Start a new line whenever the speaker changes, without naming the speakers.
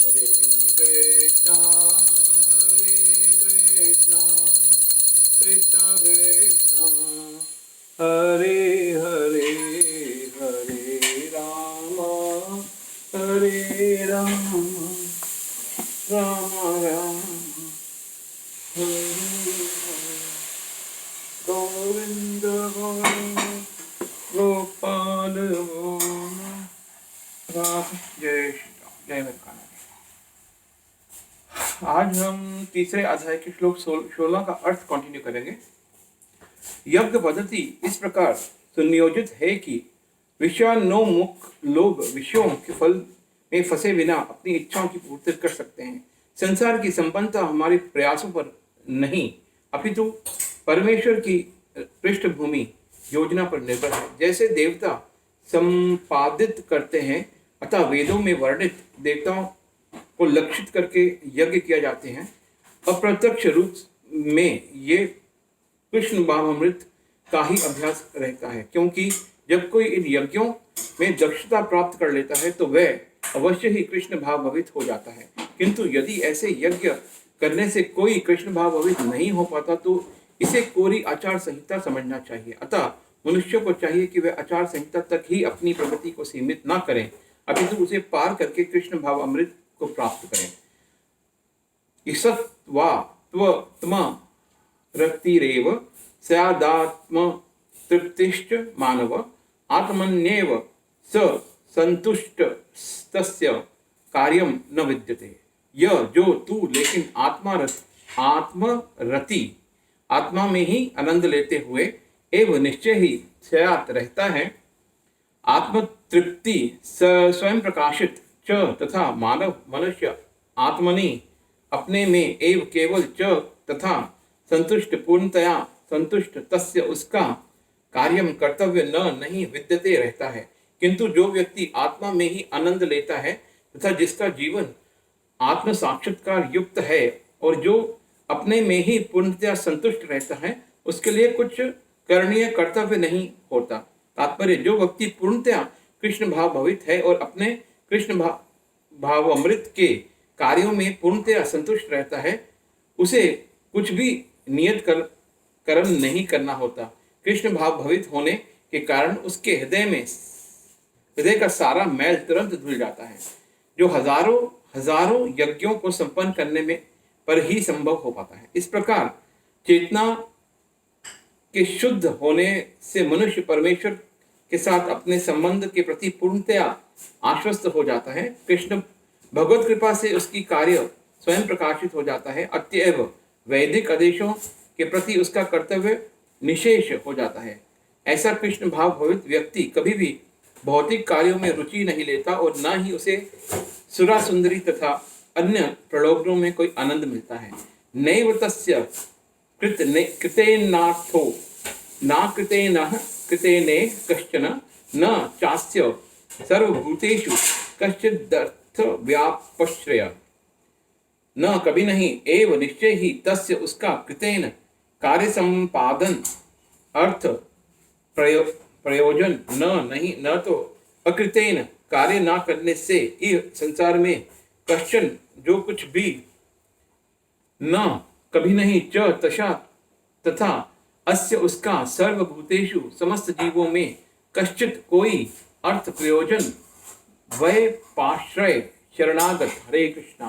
Krishna, Krishna Krishna, Hare Hare, Hare Rama, Hare Rama, Rama Rama, Hare Hare, Govinda Govinda, Gopal Gopal, Radha जय श्री राम, जय विवेकानंद। आज हम तीसरे अध्याय के श्लोक 16 का अर्थ कंटिन्यू करेंगे। यज्ञ पद्धति इस प्रकार सुनियोजित है कि विषयान्नोमुख लोग विषयों के फल में फंसे बिना अपनी इच्छाओं की पूर्ति कर सकते हैं। संसार की संपन्नता हमारे प्रयासों पर नहीं अपितु परमेश्वर की पृष्ठभूमि योजना पर निर्भर है। जैसे देवता संपादित करते हैं अतः वेदों में वर्णित देवताओं को लक्षित करके यज्ञ किया जाते हैं। अप्रत्यक्ष रूप में ये कृष्ण भावामृत का ही अभ्यास रहता है, क्योंकि जब कोई इन यज्ञों में दक्षता प्राप्त कर लेता है तो वह अवश्य ही कृष्ण भाव भवित हो जाता है। किंतु यदि ऐसे यज्ञ करने से कोई कृष्ण भाव भवित नहीं हो पाता तो इसे कोरी आचार संहिता समझना चाहिए। अतः मनुष्य को चाहिए कि वह आचार संहिता तक ही अपनी प्रगति को सीमित न करें अपितु उसे पार करके कृष्ण भाव अमृत को प्राप्त करें। रक्तिरेव स्यादात्म तृप्तिश्च मानव आत्मन्येव स संतुष्टस्तस्य कार्यम न विद्यते। यह जो तू लेकिन आत्मरति आत्मा में ही आनंद लेते हुए एवं निश्चय ही स्यात् रहता है। आत्मतृप्ति स्वयं प्रकाशित च तथा मानव मनुष्य आत्मनि अपने में एव केवल च तथा संतुष्ट पूर्णतया संतुष्ट तस्य उसका कार्यम कर्तव्य न नहीं विद्यते रहता है। किंतु जो व्यक्ति आत्मा में ही आनंद लेता है तथा जिसका जीवन आत्म साक्षात्कार युक्त है और जो अपने में ही पूर्णतया संतुष्ट रहता है उसके लिए कुछ करणीय कर्तव्य नहीं होता। तात्पर्य जो व्यक्ति पूर्णतया कृष्ण भाव भवित है और अपने कृष्ण भाव अमृत के कार्यों में पूर्णतया संतुष्ट रहता है उसे कुछ भी नियत कर्म नहीं करना होता। कृष्ण भाव भवित होने के कारण उसके हृदय का सारा मैल तुरंत धुल जाता है, जो हजारों यज्ञों को संपन्न करने में पर ही संभव हो पाता है। इस प्रकार चेतना के शुद्ध होने से मनुष्य परमेश्वर के साथ अपने संबंध के प्रति पूर्णतया आश्वस्त हो जाता है। कृष्ण भगवत कृपा से उसकी कार्य स्वयं प्रकाशित हो जाता है। अतएव वैदिक आदेशों के प्रति उसका कर्तव्य निशेष हो जाता है। ऐसा कृष्ण भाव भवित व्यक्ति कभी भी भौतिक कार्यों में रुचि नहीं लेता और न ही उसे सुरा सुंदरी तथा अन्य प्रलोभनों में कोई आनंद मिलता है। नैव तस्य कृतेनार्थो न कृतेने कश्चन न चास्य सर्वभूतेषु कश्चिदर्थ व्यापश्रय। न कभी नहीं एव निश्चय ही तस्य उसका कृतेन कार्य संपादन अर्थ प्रयोजन न तो अकृतेन कार्य न करने से इस संसार में कश्चन जो कुछ भी न कभी नहीं च तथा अस्य उसका सर्वभूतेषु समस्त जीवों में कश्चित कोई अर्थ प्रयोजन वै पाश्रय शरणागत। हरे कृष्णा